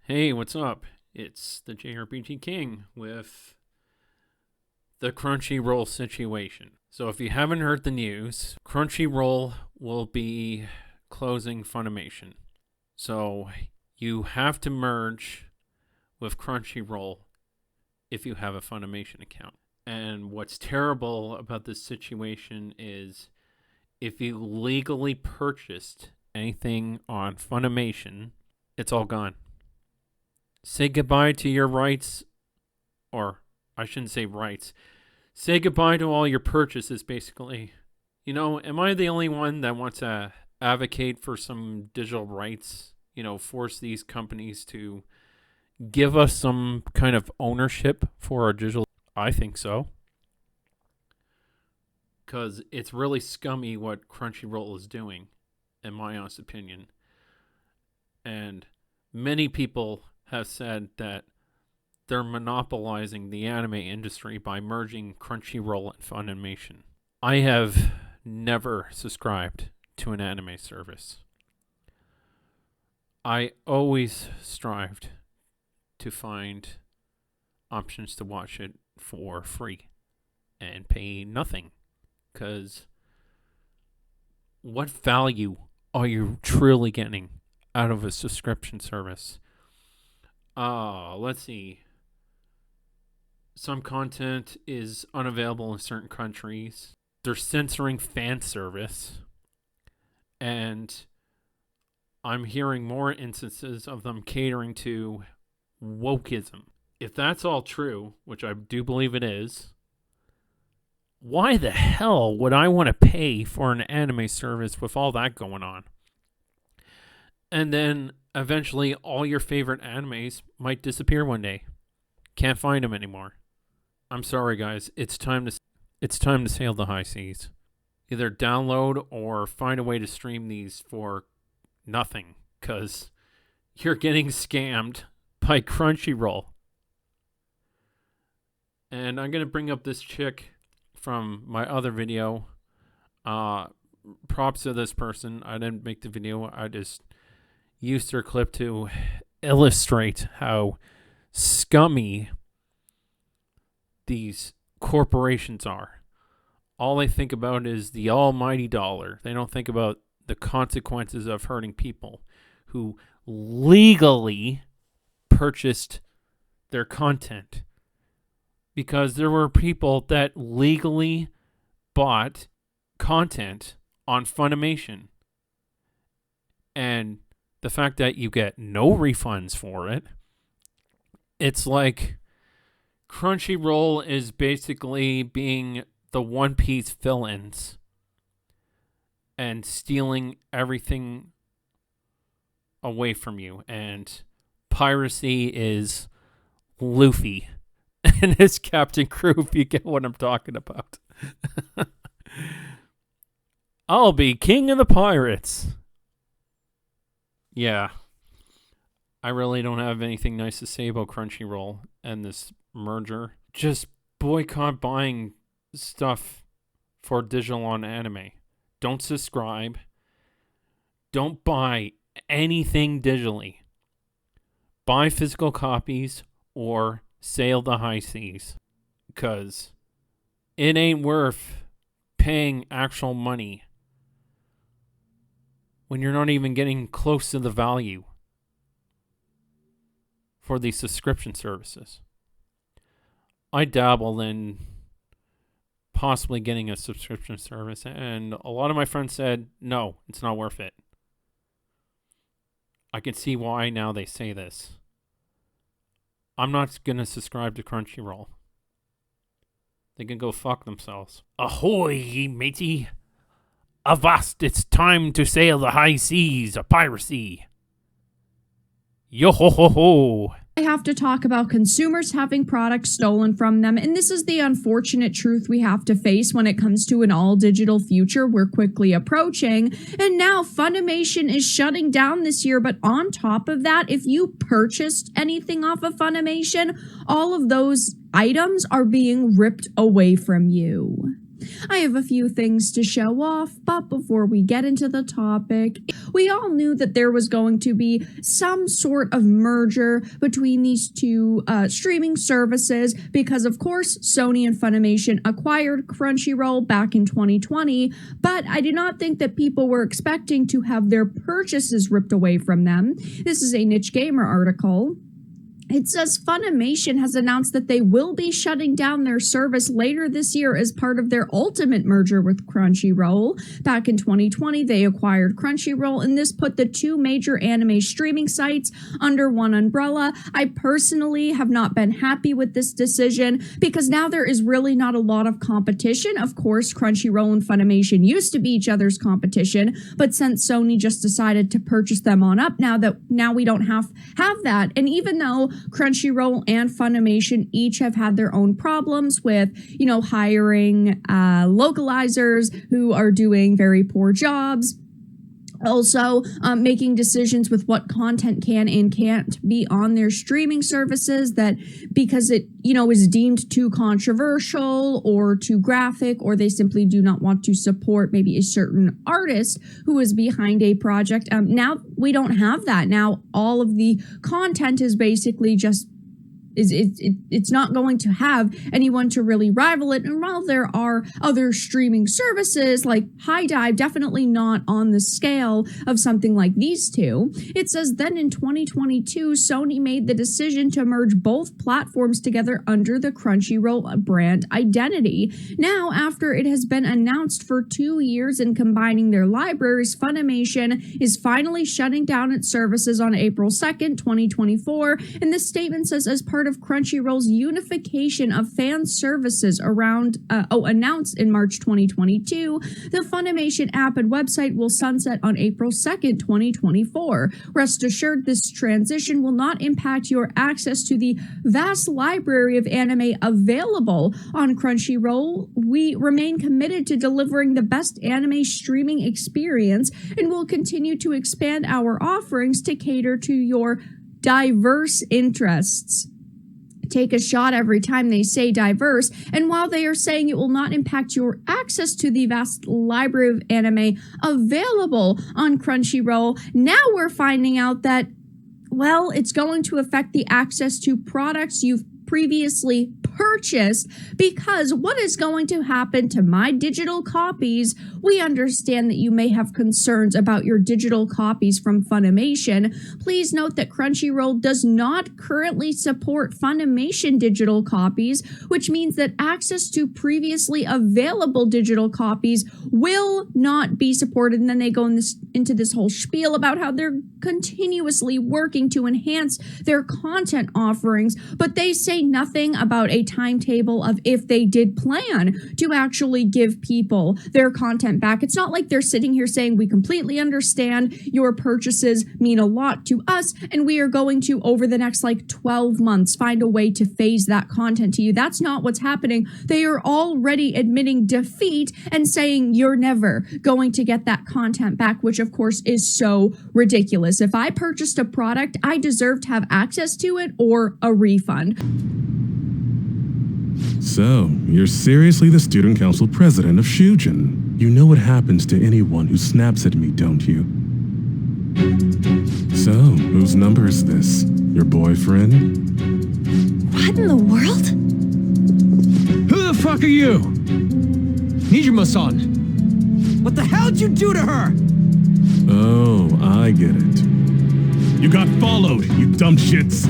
Hey, what's up? It's the JRPG King with the Crunchyroll situation. So, if you haven't heard the news, Crunchyroll will be closing Funimation. So, you have to merge with Crunchyroll if you have a Funimation account. And what's terrible about this situation is if you legally purchased anything on Funimation, it's all gone. Say goodbye to your rights, or I shouldn't say rights. Say goodbye to all your purchases, basically. You know, am I the only one that wants to advocate for some digital rights? You know, force these companies to give us some kind of ownership for our digital. I think so. Because it's really scummy what Crunchyroll is doing, in my honest opinion. And many people have said that they're monopolizing the anime industry by merging Crunchyroll and Funimation. I have never subscribed to an anime service. I always strived to find options to watch it for free and pay nothing. Because what value are you truly getting out of a subscription service? Let's see. Some content is unavailable in certain countries. They're censoring fan service. And I'm hearing more instances of them catering to wokeism. If that's all true, which I do believe it is, why the hell would I want to pay for an anime service with all that going on? And then eventually all your favorite animes might disappear one day. Can't find them anymore. I'm sorry, guys. It's time to sail the high seas. Either download or find a way to stream these for nothing, because you're getting scammed by Crunchyroll. And I'm going to bring up this chick from my other video. Props to this person. I didn't make the video. I just used her clip to illustrate how scummy these corporations are. All they think about is the almighty dollar. They don't think about the consequences of hurting people who legally purchased their content. Because there were people that legally bought content on Funimation. And the fact that you get no refunds for it, it's like Crunchyroll is basically being the One Piece villains and stealing everything away from you. And piracy is Luffy and his captain crew, if you get what I'm talking about. I'll be king of the pirates. Yeah. I really don't have anything nice to say about Crunchyroll and this merger. Just boycott buying stuff for digital on anime. Don't subscribe. Don't buy anything digitally. Buy physical copies or sail the high seas. Because it ain't worth paying actual money when you're not even getting close to the value for these subscription services. I dabble in possibly getting a subscription service, and a lot of my friends said, no, it's not worth it. I can see why now they say this. I'm not going to subscribe to Crunchyroll. They can go fuck themselves. Ahoy, matey! Avast, it's time to sail the high seas of piracy. Yo ho ho ho! I have to talk about consumers having products stolen from them, and this is the unfortunate truth we have to face when it comes to an all-digital future we're quickly approaching. And now Funimation is shutting down this year, but on top of that, if you purchased anything off of Funimation, all of those items are being ripped away from you. I have a few things to show off, but before we get into the topic, we all knew that there was going to be some sort of merger between these two streaming services because, of course, Sony and Funimation acquired Crunchyroll back in 2020, but I do not think that people were expecting to have their purchases ripped away from them. This is a Niche Gamer article. It says Funimation has announced that they will be shutting down their service later this year as part of their ultimate merger with Crunchyroll. Back in 2020, they acquired Crunchyroll, and this put the two major anime streaming sites under one umbrella. I personally have not been happy with this decision because now there is really not a lot of competition. Of course, Crunchyroll and Funimation used to be each other's competition, but since Sony just decided to purchase them on up, now we don't have that. And even though Crunchyroll and Funimation each have had their own problems with, hiring localizers who are doing very poor jobs. Also, making decisions with what content can and can't be on their streaming services that because it, is deemed too controversial or too graphic, or they simply do not want to support maybe a certain artist who is behind a project. Now we don't have that. Now all of the content is basically just it's not going to have anyone to really rival it. And while there are other streaming services like High Dive, definitely not on the scale of something like these two. It says then in 2022, Sony made the decision to merge both platforms together under the Crunchyroll brand identity. Now, after it has been announced for 2 years and combining their libraries, Funimation is finally shutting down its services on April 2nd, 2024. And this statement says, as part of Crunchyroll's unification of fan services announced in March 2022, the Funimation app and website will sunset on April 2nd, 2024. Rest assured, this transition will not impact your access to the vast library of anime available on Crunchyroll. We remain committed to delivering the best anime streaming experience and will continue to expand our offerings to cater to your diverse interests. Take a shot every time they say diverse, and while they are saying it will not impact your access to the vast library of anime available on Crunchyroll, now we're finding out that, well, it's going to affect the access to products you've previously purchased, because what is going to happen to my digital copies? We understand that you may have concerns about your digital copies from Funimation. Please note that Crunchyroll does not currently support Funimation digital copies, which means that access to previously available digital copies will not be supported. And then they go into this whole spiel about how they're continuously working to enhance their content offerings, but they say nothing about a timetable of if they did plan to actually give people their content back. It's not like they're sitting here saying, we completely understand your purchases mean a lot to us, and we are going to, over the next 12 months, find a way to phase that content to you. That's not what's happening. They are already admitting defeat and saying you're never going to get that content back, which of course is so ridiculous. If I purchased a product, I deserve to have access to it or a refund. So, you're seriously the student council president of Shujin. You know what happens to anyone who snaps at me, don't you? So, whose number is this? Your boyfriend? What in the world? Who the fuck are you? Nijima-san! What the hell did you do to her? Oh, I get it. You got followed, you dumb shits!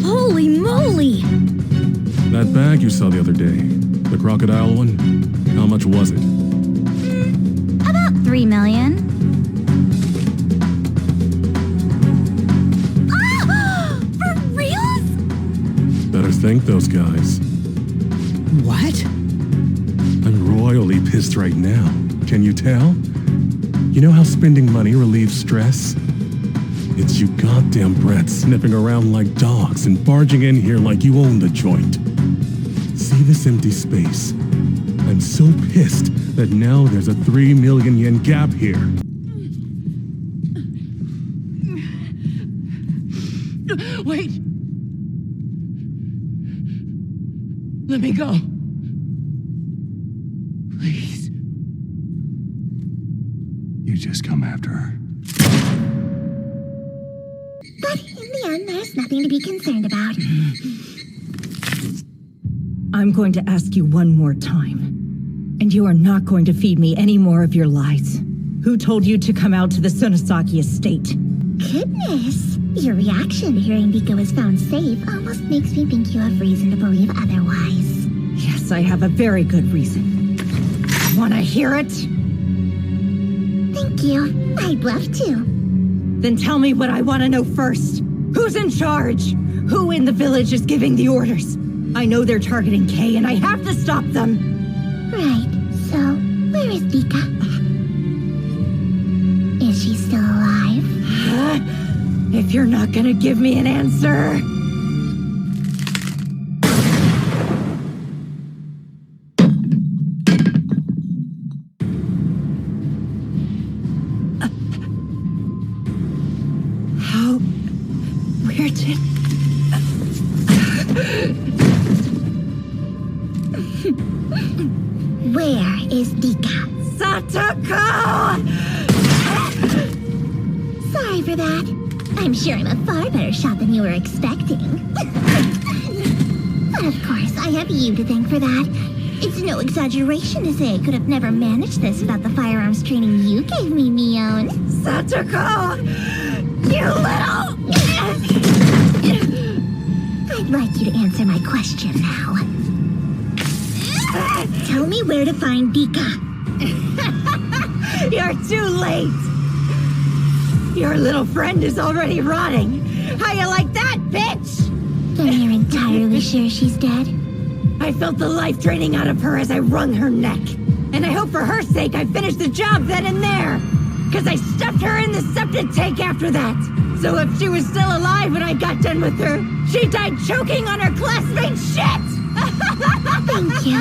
Holy moly! That bag you saw the other day, the crocodile one, how much was it? About 3 million. Ah! For reals? Better thank those guys. What? I'm royally pissed right now. Can you tell? You know how spending money relieves stress? It's you goddamn brats sniffing around like dogs and barging in here like you own the joint. See this empty space? I'm so pissed that now there's a 3 million yen gap here. Wait! Let me go. Please. You just come after her. But in the end, there's nothing to be concerned about. I'm going to ask you one more time. And you are not going to feed me any more of your lies. Who told you to come out to the Sonosaki estate? Goodness. Your reaction to hearing Dika was found safe almost makes me think you have reason to believe otherwise. Yes, I have a very good reason. Want to hear it? Thank you. I'd love to. Then tell me what I want to know first. Who's in charge? Who in the village is giving the orders? I know they're targeting Kay, and I have to stop them. Right. So, where is Dika? Is she still alive? If you're not gonna give me an answer... How... Where did... Where is Dika? Satoko! Sorry for that. I'm sure I'm a far better shot than you were expecting. But of course, I have you to thank for that. It's no exaggeration to say I could have never managed this without the firearms training you gave me, Mion. Satoko! You little... I'd like you to answer my question now. Tell me where to find Dika. You're too late! Your little friend is already rotting. How you like that, bitch? Then you're entirely sure she's dead? I felt the life draining out of her as I wrung her neck. And I hope for her sake I finished the job then and there. Because I stuffed her in the septic tank after that. So if she was still alive when I got done with her, she died choking on her classmate's shit! Thank you.